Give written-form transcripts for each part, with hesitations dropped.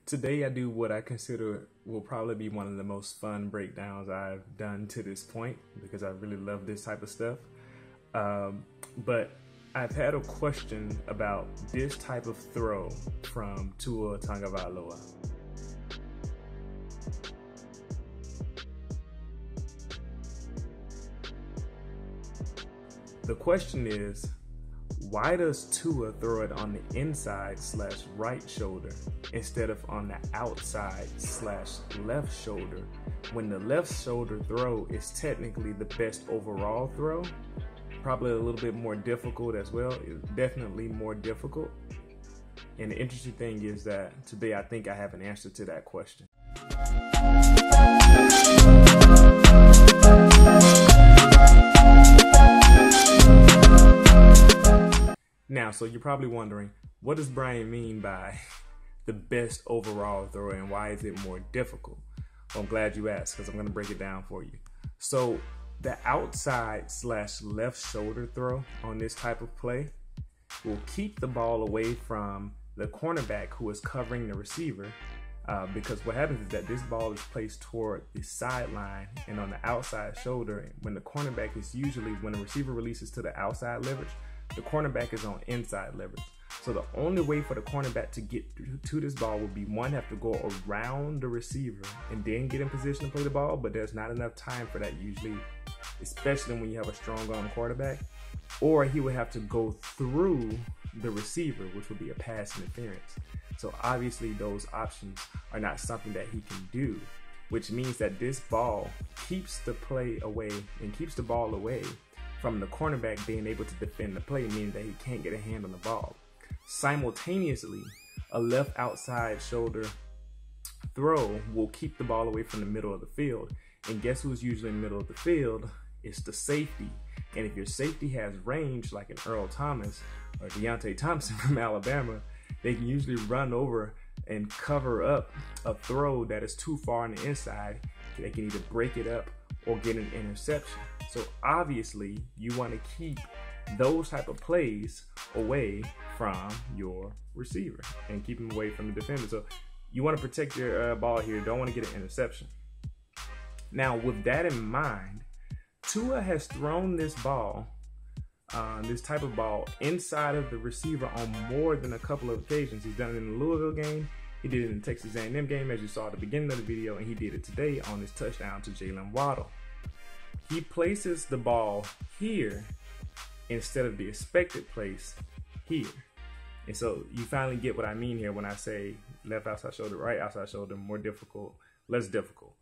Today I do what I consider will probably be one of the most fun breakdowns I've done to this point because I really love this type of stuff. But I've had a question about this type of throw from Tua Tagovailoa. The question is, why does Tua throw it on the inside/right shoulder instead of on the outside/left shoulder when the left shoulder throw is technically the best overall throw? Probably a little bit more difficult as well. It's definitely more difficult. And the interesting thing is that today I think I have an answer to that question. Now, so you're probably wondering, what does Brian mean by the best overall throw and why is it more difficult? Well, I'm glad you asked because I'm going to break it down for you. So the outside/left shoulder throw on this type of play will keep the ball away from the cornerback who is covering the receiver because what happens is that this ball is placed toward the sideline and on the outside shoulder. When the cornerback is usually, when the receiver releases to the outside leverage, the cornerback is on inside leverage. So the only way for the cornerback to get to this ball would be one, have to go around the receiver and then get in position to play the ball, but there's not enough time for that usually, especially when you have a strong arm quarterback. Or he would have to go through the receiver, which would be a pass interference. So obviously those options are not something that he can do, which means that this ball keeps the play away and keeps the ball away from the cornerback being able to defend the play, meaning that he can't get a hand on the ball. Simultaneously, a left outside shoulder throw will keep the ball away from the middle of the field. And guess who's usually in the middle of the field? It's the safety. And if your safety has range, like an Earl Thomas or Deontay Thompson from Alabama, they can usually run over and cover up a throw that is too far on the inside. They can either break it up or get an interception. So obviously you want to keep those type of plays away from your receiver and keep them away from the defender. So you want to protect your ball here. Don't want to get an interception. Now with that in mind, Tua has thrown this ball, this type of ball, inside of the receiver on more than a couple of occasions. He's done it in the Louisville game. He did it in the Texas A&M game, as you saw at the beginning of the video, and he did it today on his touchdown to Jalen Waddle. He places the ball here instead of the expected place here. And so you finally get what I mean here when I say left outside shoulder, right outside shoulder, more difficult, less difficult.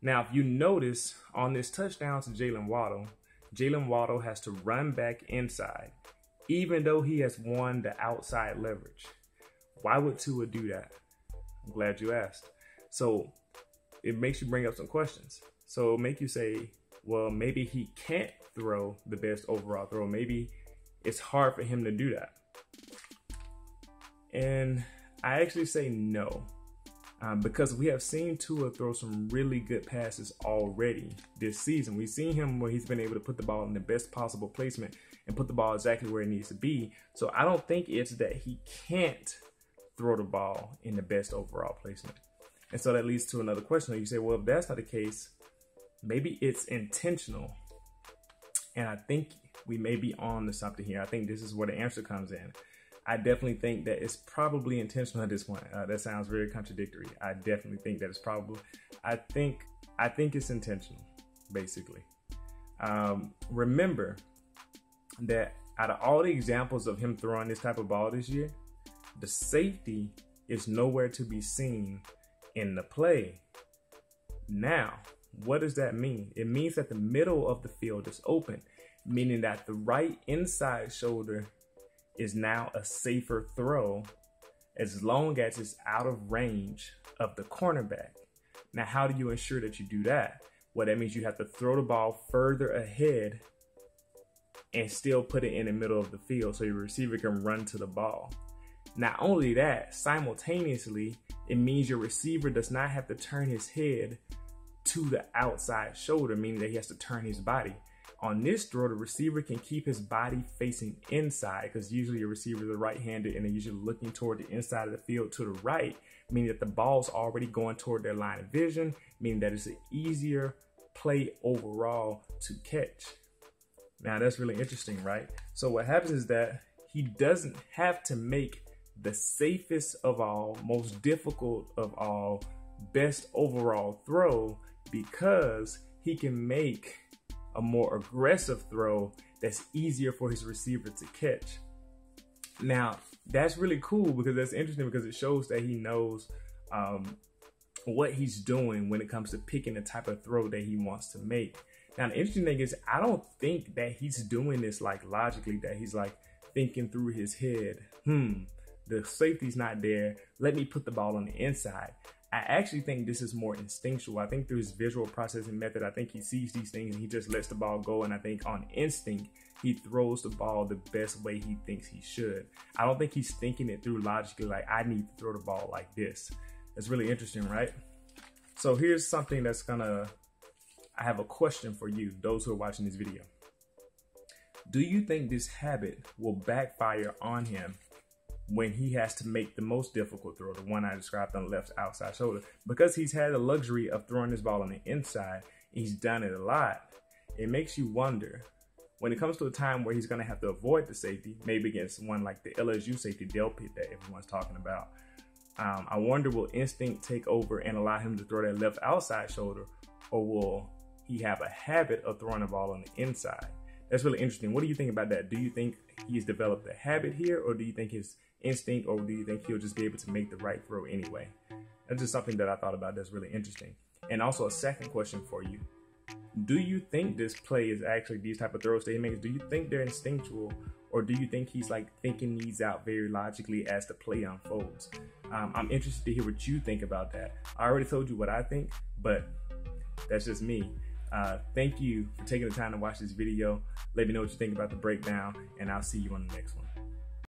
Now, if you notice on this touchdown to Jalen Waddle has to run back inside, even though he has won the outside leverage. Why would Tua do that? I'm glad you asked. So it makes you bring up some questions. So it'll make you say, well, maybe he can't throw the best overall throw. Maybe it's hard for him to do that. And I actually say no, because we have seen Tua throw some really good passes already this season. We've seen him where he's been able to put the ball in the best possible placement and put the ball exactly where it needs to be. So I don't think it's that he can't throw the ball in the best overall placement. And so that leads to another question. You say, well, if that's not the case, maybe it's intentional. And I think we may be on to something here. I think this is where the answer comes in. I definitely think that it's probably intentional at this point. That sounds very contradictory. I definitely think that it's probably, I think it's intentional, basically. Remember that out of all the examples of him throwing this type of ball this year, the safety is nowhere to be seen in the play. Now, what does that mean? It means that the middle of the field is open, meaning that the right inside shoulder is now a safer throw as long as it's out of range of the cornerback. Now, how do you ensure that you do that? Well, that means you have to throw the ball further ahead and still put it in the middle of the field so your receiver can run to the ball. Not only that, simultaneously, it means your receiver does not have to turn his head to the outside shoulder, meaning that he has to turn his body. On this throw, the receiver can keep his body facing inside, because usually your receivers are right-handed and they're usually looking toward the inside of the field to the right, meaning that the ball's already going toward their line of vision, meaning that it's an easier play overall to catch. Now that's really interesting, right? So what happens is that he doesn't have to make the safest of all, most difficult of all, best overall throw, because he can make a more aggressive throw that's easier for his receiver to catch. Now, that's really cool, because that's interesting, because it shows that he knows what he's doing when it comes to picking the type of throw that he wants to make. Now, the interesting thing is, I don't think that he's doing this like logically, that he's like thinking through his head, the safety's not there, let me put the ball on the inside. I actually think this is more instinctual. I think through his visual processing method, I think he sees these things and he just lets the ball go. And I think on instinct, he throws the ball the best way he thinks he should. I don't think he's thinking it through logically, like, I need to throw the ball like this. It's really interesting, right? So here's something that's I have a question for you, those who are watching this video. Do you think this habit will backfire on him when he has to make the most difficult throw, the one I described on the left outside shoulder? Because he's had the luxury of throwing this ball on the inside, he's done it a lot. It makes you wonder, when it comes to a time where he's going to have to avoid the safety, maybe against one like the LSU safety, Delpit, that everyone's talking about, I wonder, will instinct take over and allow him to throw that left outside shoulder, or will he have a habit of throwing the ball on the inside? That's really interesting. What do you think about that? Do you think he's developed a habit here, or do you think his instinct, or do you think he'll just be able to make the right throw anyway? That's just something that I thought about that's really interesting. And also a second question for you. Do you think this play is actually, these type of throws that he makes, do you think they're instinctual, or do you think he's like thinking these out very logically as the play unfolds? I'm interested to hear what you think about that. I already told you what I think, but that's just me. Thank you for taking the time to watch this video. Let me know what you think about the breakdown, and I'll see you on the next one.